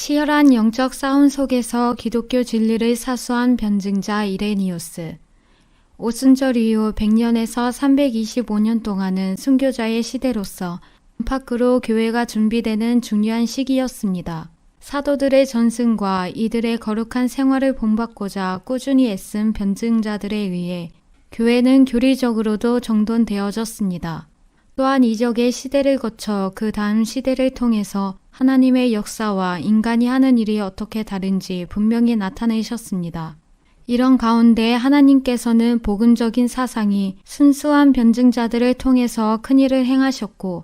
치열한 영적 싸움 속에서 기독교 진리를 사수한 변증자 이레니우스. 오순절 이후 100년에서 325년 동안은 순교자의 시대로서 안팎으로 교회가 준비되는 중요한 시기였습니다. 사도들의 전승과 이들의 거룩한 생활을 본받고자 꾸준히 애쓴 변증자들에 의해 교회는 교리적으로도 정돈되어졌습니다. 또한 이적의 시대를 거쳐 그 다음 시대를 통해서 하나님의 역사와 인간이 하는 일이 어떻게 다른지 분명히 나타내셨습니다. 이런 가운데 하나님께서는 복음적인 사상이 순수한 변증자들을 통해서 큰 일을 행하셨고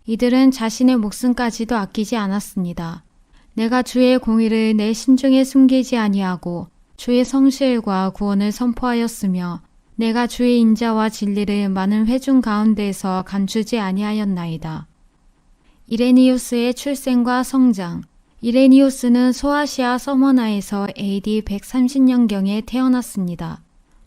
이들은 자신의 목숨까지도 아끼지 않았습니다. 내가 주의 공의를 내 심중에 숨기지 아니하고 주의 성실과 구원을 선포하였으며 내가 주의 인자와 진리를 많은 회중 가운데에서 감추지 아니하였나이다. 이레니우스의 출생과 성장. 이레니우스는 소아시아 서머나에서 AD 130년경에 태어났습니다.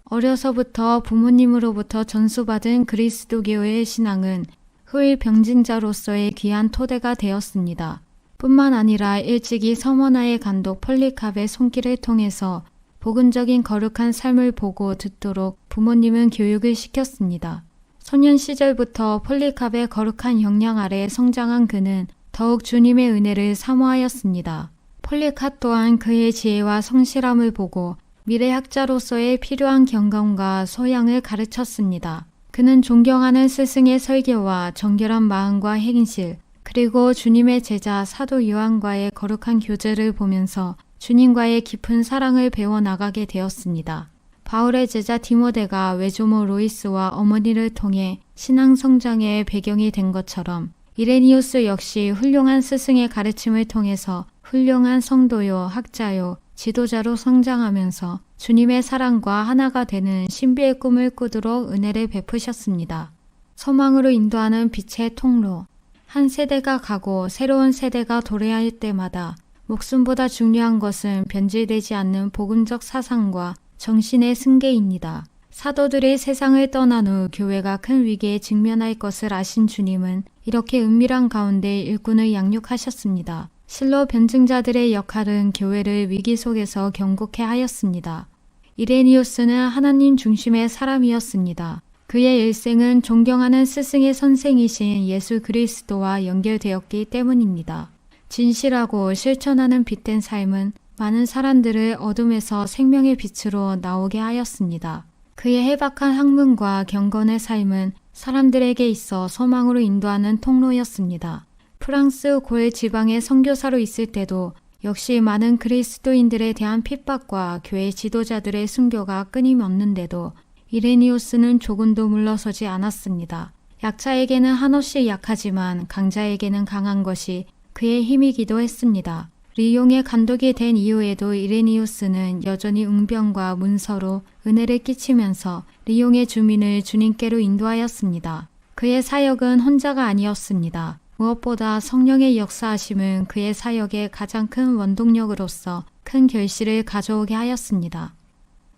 어려서부터 부모님으로부터 전수받은 그리스도교의 신앙은 후일 병증자로서의 귀한 토대가 되었습니다. 뿐만 아니라 일찍이 서머나의 감독 폴리캅의 손길을 통해서 복음적인 거룩한 삶을 보고 듣도록 부모님은 교육을 시켰습니다. 소년 시절부터 폴리캅의 거룩한 영향 아래 성장한 그는 더욱 주님의 은혜를 사모하였습니다. 폴리캅 또한 그의 지혜와 성실함을 보고 미래학자로서의 필요한 경험과 소양을 가르쳤습니다. 그는 존경하는 스승의 설교와 정결한 마음과 행실, 그리고 주님의 제자 사도 요한과의 거룩한 교제를 보면서 주님과의 깊은 사랑을 배워나가게 되었습니다. 바울의 제자 디모데가 외조모 로이스와 어머니를 통해 신앙 성장의 배경이 된 것처럼 이레니우스 역시 훌륭한 스승의 가르침을 통해서 훌륭한 성도요, 학자요, 지도자로 성장하면서 주님의 사랑과 하나가 되는 신비의 꿈을 꾸도록 은혜를 베푸셨습니다. 소망으로 인도하는 빛의 통로. 한 세대가 가고 새로운 세대가 도래할 때마다 목숨보다 중요한 것은 변질되지 않는 복음적 사상과 정신의 승계입니다. 사도들이 세상을 떠난 후 교회가 큰 위기에 직면할 것을 아신 주님은 이렇게 은밀한 가운데 일꾼을 양육하셨습니다. 실로 변증자들의 역할은 교회를 위기 속에서 경고케 하였습니다. 이레니우스는 하나님 중심의 사람이었습니다. 그의 일생은 존경하는 스승의 선생이신 예수 그리스도와 연결되었기 때문입니다. 진실하고 실천하는 빛된 삶은 많은 사람들을 어둠에서 생명의 빛으로 나오게 하였습니다. 그의 해박한 학문과 경건의 삶은 사람들에게 있어 소망으로 인도하는 통로였습니다. 프랑스 고일 지방의 선교사로 있을 때도 역시 많은 그리스도인들에 대한 핍박과 교회 지도자들의 순교가 끊임없는데도 이레니우스는 조금도 물러서지 않았습니다. 약자에게는 한없이 약하지만 강자에게는 강한 것이 그의 힘이기도 했습니다. 리옹의 감독이 된 이후에도 이레니우스는 여전히 웅변과 문서로 은혜를 끼치면서 리옹의 주민을 주님께로 인도하였습니다. 그의 사역은 혼자가 아니었습니다. 무엇보다 성령의 역사하심은 그의 사역의 가장 큰 원동력으로서 큰 결실을 가져오게 하였습니다.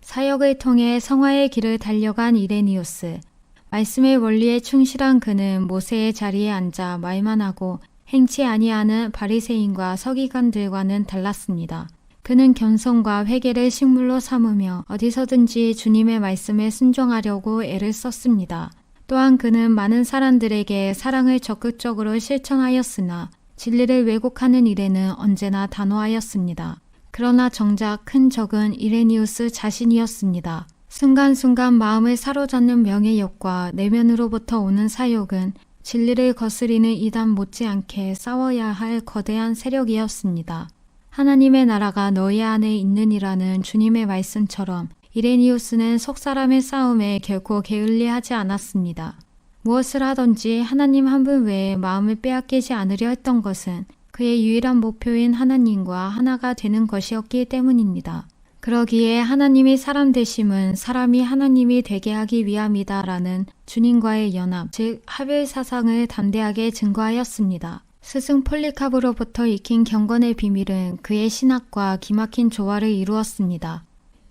사역을 통해 성화의 길을 달려간 이레니우스. 말씀의 원리에 충실한 그는 모세의 자리에 앉아 말만 하고 행치 아니하는 바리새인과 서기관들과는 달랐습니다. 그는 겸손과 회개를 식물로 삼으며 어디서든지 주님의 말씀에 순종하려고 애를 썼습니다. 또한 그는 많은 사람들에게 사랑을 적극적으로 실천하였으나 진리를 왜곡하는 일에는 언제나 단호하였습니다. 그러나 정작 큰 적은 이레니우스 자신이었습니다. 순간순간 마음을 사로잡는 명예욕과 내면으로부터 오는 사욕은 진리를 거스리는 이단 못지않게 싸워야 할 거대한 세력이었습니다. 하나님의 나라가 너희 안에 있느니라는 주님의 말씀처럼 이레니우스는 속사람의 싸움에 결코 게을리하지 않았습니다. 무엇을 하든지 하나님 한 분 외에 마음을 빼앗기지 않으려 했던 것은 그의 유일한 목표인 하나님과 하나가 되는 것이었기 때문입니다. 그러기에 하나님이 사람 되심은 사람이 하나님이 되게 하기 위함이다라는 주님과의 연합, 즉 합일 사상을 담대하게 증거하였습니다. 스승 폴리캅으로부터 익힌 경건의 비밀은 그의 신학과 기막힌 조화를 이루었습니다.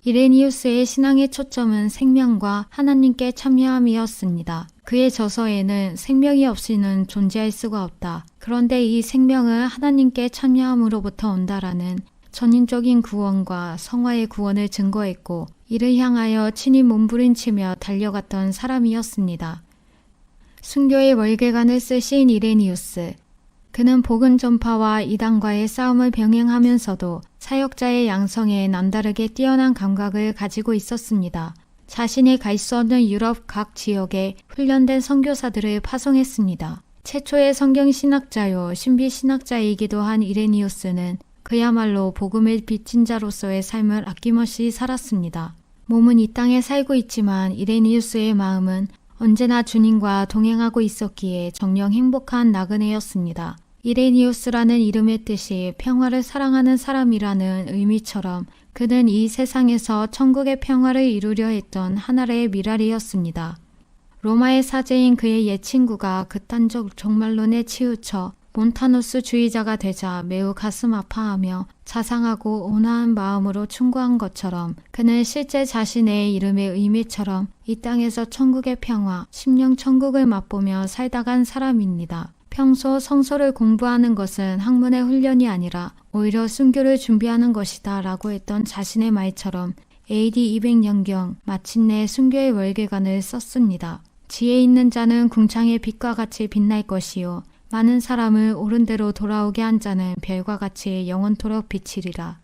이레니우스의 신앙의 초점은 생명과 하나님께 참여함이었습니다. 그의 저서에는 생명이 없이는 존재할 수가 없다. 그런데 이 생명은 하나님께 참여함으로부터 온다라는 전인적인 구원과 성화의 구원을 증거했고 이를 향하여 친히 몸부림치며 달려갔던 사람이었습니다. 순교의 월계관을 쓰신 이레니우스. 그는 복음 전파와 이단과의 싸움을 병행하면서도 사역자의 양성에 남다르게 뛰어난 감각을 가지고 있었습니다. 자신이 갈 수 없는 유럽 각 지역에 훈련된 선교사들을 파송했습니다. 최초의 성경 신학자요 신비 신학자이기도 한 이레니우스는 그야말로 복음을 빚진 자로서의 삶을 아낌없이 살았습니다. 몸은 이 땅에 살고 있지만 이레니우스의 마음은 언제나 주님과 동행하고 있었기에 정녕 행복한 나그네였습니다. 이레니우스라는 이름의 뜻이 평화를 사랑하는 사람이라는 의미처럼 그는 이 세상에서 천국의 평화를 이루려 했던 하나의 미랄이었습니다. 로마의 사제인 그의 옛 친구가 극단적 종말론에 치우쳐 몬타누스 주의자가 되자 매우 가슴 아파하며 자상하고 온화한 마음으로 충고한 것처럼 그는 실제 자신의 이름의 의미처럼 이 땅에서 천국의 평화, 심령 천국을 맛보며 살다 간 사람입니다. 평소 성서를 공부하는 것은 학문의 훈련이 아니라 오히려 순교를 준비하는 것이다 라고 했던 자신의 말처럼 AD 200년경 마침내 순교의 월계관을 썼습니다. 지혜 있는 자는 궁창의 빛과 같이 빛날 것이요 많은 사람을 옳은 대로 돌아오게 한 자는 별과 같이 영원토록 비치리라.